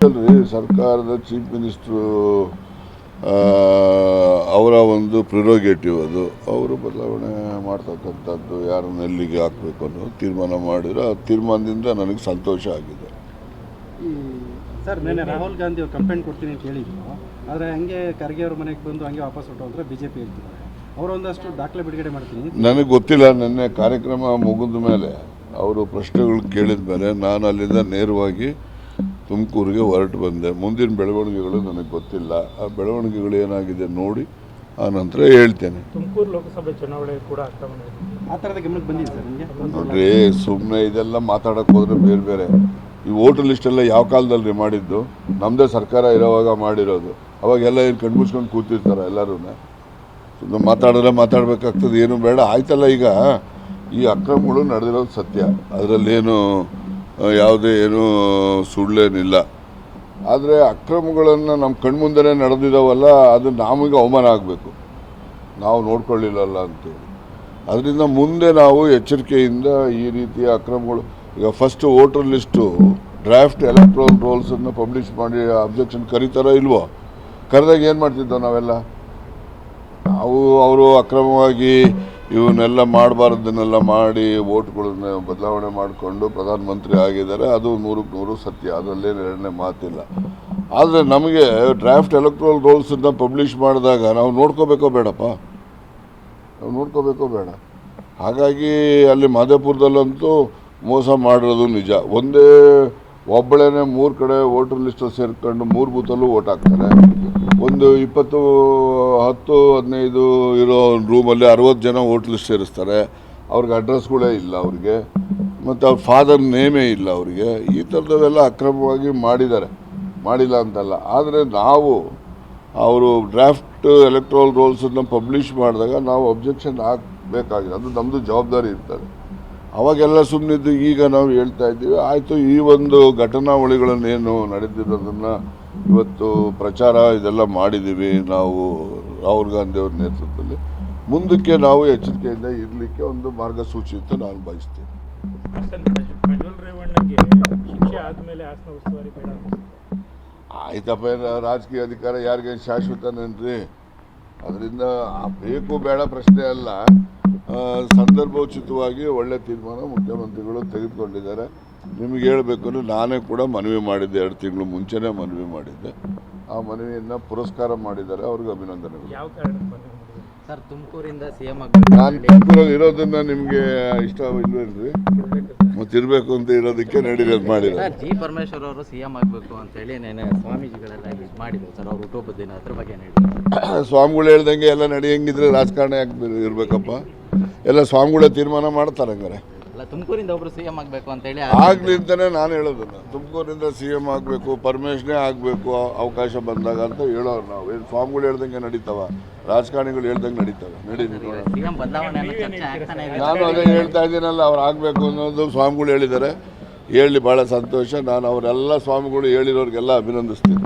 ಅಲ್ರಿ ಸರ್ಕಾರದ chief minister ಅವರ ಒಂದು ಪ್ರಿರೋಗೇಟಿವ್ ಅದು. ಅವರು ಬದಲಾವಣೆ ಮಾಡ್ತಕ್ಕಂಥದ್ದು ಯಾರನ್ನ ಎಲ್ಲಿಗೆ ಹಾಕಬೇಕು ಅನ್ನೋ ತೀರ್ಮಾನ ಮಾಡಿದ್ರೆ ಆ ತೀರ್ಮಾನದಿಂದ ನನಗೆ ಸಂತೋಷ ಆಗಿದೆ. ಸರ್ ನೆನ್ನೆ ರಾಹುಲ್ ಗಾಂಧಿ ಅವರು ಕಂಪ್ಲೇಂಟ್ ಕೊಡ್ತೀನಿ ಅಂತ ಹೇಳಿದ್ರು, ಆದರೆ ಹಂಗೆ ಖರ್ಗೆ ಅವ್ರ ಮನೆಗೆ ಬಂದು ಹಂಗೆ ವಾಪಸ್ ಹೊರಟೋದ್ರೆ BJP ಹೇಳ್ತಿದ್ದಾರೆ. ಅವರು ಒಂದಷ್ಟು ದಾಖಲೆ ಬಿಡುಗಡೆ ಮಾಡ್ತೀನಿ. ನನಗೆ ಗೊತ್ತಿಲ್ಲ, ನಿನ್ನೆ ಕಾರ್ಯಕ್ರಮ ಮುಗಿದ ಮೇಲೆ ಅವರು ಪ್ರಶ್ನೆಗಳು ಕೇಳಿದ ಮೇಲೆ ನಾನು ಅಲ್ಲಿಂದ ನೇರವಾಗಿ ತುಮಕೂರಿಗೆ ಹೊರಟು ಬಂದೆ. ಮುಂದಿನ ಬೆಳವಣಿಗೆಗಳು ನನಗೆ ಗೊತ್ತಿಲ್ಲ. ಆ ಬೆಳವಣಿಗೆಗಳು ಏನಾಗಿದೆ ನೋಡಿ ಆ ನಂತರ ಹೇಳ್ತೇನೆ. ತುಮಕೂರು ಲೋಕಸಭೆ ಚುನಾವಣೆ ಕೂಡ ಆ ಥರದ ಗಮನಕ್ಕೆ ಬಂದಿದೆ ಸರ್ ನಿಮಗೆ? ನೋಡ್ರಿ, ಸುಮ್ಮನೆ ಇದೆಲ್ಲ ಮಾತಾಡೋಕೆ ಹೋದರೆ ಬೇರೆ ಬೇರೆ ಈ ವೋಟರ್ ಲಿಸ್ಟೆಲ್ಲ ಯಾವ ಕಾಲದಲ್ಲಿ ಮಾಡಿದ್ದು? ನಮ್ಮದೇ ಸರ್ಕಾರ ಇರೋವಾಗ ಮಾಡಿರೋದು. ಅವಾಗೆಲ್ಲ ಏನು ಕಣ್ಮುಚ್ಕೊಂಡು ಕೂತಿರ್ತಾರೆ ಎಲ್ಲರೂ. ಸುಮ್ಮನೆ ಮಾತಾಡಬೇಕಾಗ್ತದೆ, ಏನು ಬೇಡ ಆಯ್ತಲ್ಲ. ಈಗ ಈ ಅಕ್ರಮಗಳು ನಡೆದಿರೋದು ಸತ್ಯ, ಅದರಲ್ಲೇನು ಯಾವುದೇ ಏನು ಸುಳ್ಳೇನಿಲ್ಲ. ಆದರೆ ಅಕ್ರಮಗಳನ್ನು ನಮ್ಮ ಕಣ್ಮುಂದೆನೇ ನಡೆದಿದ್ದಾವಲ್ಲ, ಅದು ನಮಗೆ ಅವಮಾನ ಆಗಬೇಕು, ನಾವು ನೋಡ್ಕೊಳ್ಳಿಲ್ಲಲ್ಲ ಅಂತೇಳಿ. ಅದರಿಂದ ಮುಂದೆ ನಾವು ಎಚ್ಚರಿಕೆಯಿಂದ ಈ ರೀತಿಯ ಅಕ್ರಮಗಳು, ಈಗ first voter list draft electoral ರೋಲ್ಸನ್ನು ಪಬ್ಲಿಷ್ ಮಾಡಿ ಅಬ್ಜೆಕ್ಷನ್ ಕರೀತಾರೋ ಇಲ್ವೋ? ಕರೆದಾಗ ಏನು ಮಾಡ್ತಿದ್ದೋ ನಾವೆಲ್ಲ? ಅವರು ಅಕ್ರಮವಾಗಿ ಇವನ್ನೆಲ್ಲ ಮಾಡಬಾರ್ದನ್ನೆಲ್ಲ ಮಾಡಿ ವೋಟ್ಗಳನ್ನ ಬದಲಾವಣೆ ಮಾಡಿಕೊಂಡು ಪ್ರಧಾನಮಂತ್ರಿ ಆಗಿದ್ದಾರೆ. ಅದು 100% ಸತ್ಯ, ಅದರಲ್ಲೇನು ಎರಡನೇ ಮಾತಿಲ್ಲ. ಆದರೆ ನಮಗೆ ಡ್ರಾಫ್ಟ್ ಎಲೆಕ್ಟ್ರಲ್ ರೋಲ್ಸನ್ನು ಪಬ್ಲಿಷ್ ಮಾಡಿದಾಗ ನಾವು ನೋಡ್ಕೋಬೇಕೋ ಬೇಡಪ್ಪ? ನಾವು ನೋಡ್ಕೋಬೇಕೋ ಬೇಡ? ಹಾಗಾಗಿ ಅಲ್ಲಿ ಮಾದೇಪುರದಲ್ಲಂತೂ ಮೋಸ ಮಾಡಿರೋದು ನಿಜ. ಒಬ್ಬಳೇನೆ 3 ಕಡೆ ವೋಟರ್ ಲಿಸ್ಟ್ ಸೇರ್ಕೊಂಡು 3 ಬೂತಲ್ಲೂ ವೋಟ್ ಹಾಕ್ತಾರೆ. ಒಂದು 20, 10, 15 ಇರೋ ರೂಮಲ್ಲಿ 60 ಜನ ವೋಟರ್ ಲಿಸ್ಟ್ ಸೇರಿಸ್ತಾರೆ. ಅವ್ರಿಗೆ ಅಡ್ರೆಸ್ಗಳೇ ಇಲ್ಲ ಅವ್ರಿಗೆ, ಮತ್ತು ಅವ್ರ ಫಾದರ್ ನೇಮೇ ಇಲ್ಲ ಅವರಿಗೆ. ಈ ಥರದವೆಲ್ಲ ಅಕ್ರಮವಾಗಿ ಮಾಡಿದ್ದಾರೆ, ಮಾಡಿಲ್ಲ ಅಂತಲ್ಲ. ಆದರೆ ನಾವು ಅವರು ಡ್ರಾಫ್ಟ್ ಎಲೆಕ್ಟ್ರಲ್ ರೋಲ್ಸನ್ನು ಪಬ್ಲಿಷ್ ಮಾಡಿದಾಗ ನಾವು ಅಬ್ಜೆಕ್ಷನ್ ಹಾಕಬೇಕಾಗಿದೆ, ಅದು ನಮ್ಮದು ಜವಾಬ್ದಾರಿ ಇರ್ತದೆ. ಅವಾಗೆಲ್ಲ ಸುಮ್ಮನಿದ್ದು ಈಗ ನಾವು ಹೇಳ್ತಾ ಇದ್ದೀವಿ. ಆಯಿತು, ಈ ಒಂದು ಘಟನಾವಳಿಗಳನ್ನೇನು ನಡೆದಿರೋದನ್ನು ಇವತ್ತು ಪ್ರಚಾರ ಇದೆಲ್ಲ ಮಾಡಿದ್ದೀವಿ ನಾವು ರಾಹುಲ್ ಗಾಂಧಿ ಅವ್ರ ನೇತೃತ್ವದಲ್ಲಿ. ಮುಂದಕ್ಕೆ ನಾವು ಎಚ್ಚರಿಕೆಯಿಂದ ಇರಲಿಕ್ಕೆ ಒಂದು ಮಾರ್ಗಸೂಚಿ ಅಂತ ನಾನು ಬಯಸ್ತೀನಿ. ಆಯ್ತಪ್ಪ, ರಾಜಕೀಯ ಅಧಿಕಾರ ಯಾರಿಗೇನು ಶಾಶ್ವತನೇನ್ರಿ? ಅದರಿಂದ ಬೇಕು ಬೇಡ ಪ್ರಶ್ನೆ ಅಲ್ಲ. ಸಂದರ್ಭೋಚಿತವಾಗಿ ಒಳ್ಳೆ ತೀರ್ಮಾನ ಮುಖ್ಯಮಂತ್ರಿಗಳು ತೆಗೆದುಕೊಂಡಿದ್ದಾರೆ. ನಿಮಗೆ ಹೇಳಬೇಕು ಅಂದರೆ ನಾನೇ ಕೂಡ ಮನವಿ ಮಾಡಿದ್ದೆ, 2 ತಿಂಗಳು ಮುಂಚೆನೇ ಮನವಿ ಮಾಡಿದ್ದೆ. ಆ ಮನವಿಯನ್ನು ಪುರಸ್ಕಾರ ಮಾಡಿದ್ದಾರೆ, ಅವ್ರಿಗೆ ಅಭಿನಂದನೆಗಳು. ಸರ್, ತುಮಕೂರಿಂದ CM ನಾನು ತುಮಕೂರಲ್ಲಿ ಇರೋದನ್ನ ನಿಮಗೆ ಇಷ್ಟ ಇಲ್ವೇನ್ರಿ? ಮತ್ತೆ ಇರಬೇಕು ಅಂತ ಇರೋದಕ್ಕೆ ನಡೀರೋದು ಮಾಡಿದ್ದಾರೆ. G. ಪರಮೇಶ್ವರ್ ಅವರು CM ಆಗಬೇಕು ಅಂತೇಳಿ ನೆನೆ ಸ್ವಾಮೀಜಿಗಳೆಲ್ಲ ಇದು ಮಾಡಿದ್ರು ಸರ್, ಅವ್ರ ಹುಟ್ಟುಹಬ್ಬದ ದಿನ. ಅದ್ರ ಬಗ್ಗೆ ಸ್ವಾಮಿಗಳು ಹೇಳ್ದಂಗೆ ಎಲ್ಲ ನಡೆಯಂಗಿದ್ರೆ ರಾಜಕಾರಣ ಯಾಕೆ ಇರಬೇಕಪ್ಪ? ಎಲ್ಲ ಸ್ವಾಮಿಗಳೇ ತೀರ್ಮಾನ ಮಾಡ್ತಾರೆ. ಹಂಗಾರೆ ತುಮಕೂರಿಂದ ಒಬ್ರು CM ಆಗಬೇಕು ಅಂತೇಳಿ ಆಗಲಿ ಅಂತಲೇ ನಾನು ಹೇಳೋದನ್ನು. ತುಮಕೂರಿಂದ CM ಆಗಬೇಕು, ಪರಮೇಶ್ವರೇ ಆಗಬೇಕು ಅವಕಾಶ ಬಂದಾಗ ಅಂತ ಹೇಳೋರು ನಾವು. ಏನು ಸ್ವಾಮಿಗಳು ಹೇಳ್ದಂಗೆ ನಡೀತಾವ? ರಾಜಕಾರಣಿಗಳು ಹೇಳ್ದಂಗೆ ನಡೀತವೆ? ನಾನು ಅದೇ ಹೇಳ್ತಾ ಇದ್ದೀನಲ್ಲ, ಅವ್ರು ಆಗಬೇಕು ಅನ್ನೋದು ಸ್ವಾಮಿಗಳು ಹೇಳಿದ್ದಾರೆ. ಹೇಳಲಿ, ಭಾಳ ಸಂತೋಷ. ನಾನು ಅವರೆಲ್ಲ ಸ್ವಾಮಿಗಳು ಹೇಳಿರೋರಿಗೆಲ್ಲ ಅಭಿನಂದಿಸ್ತೀನಿ.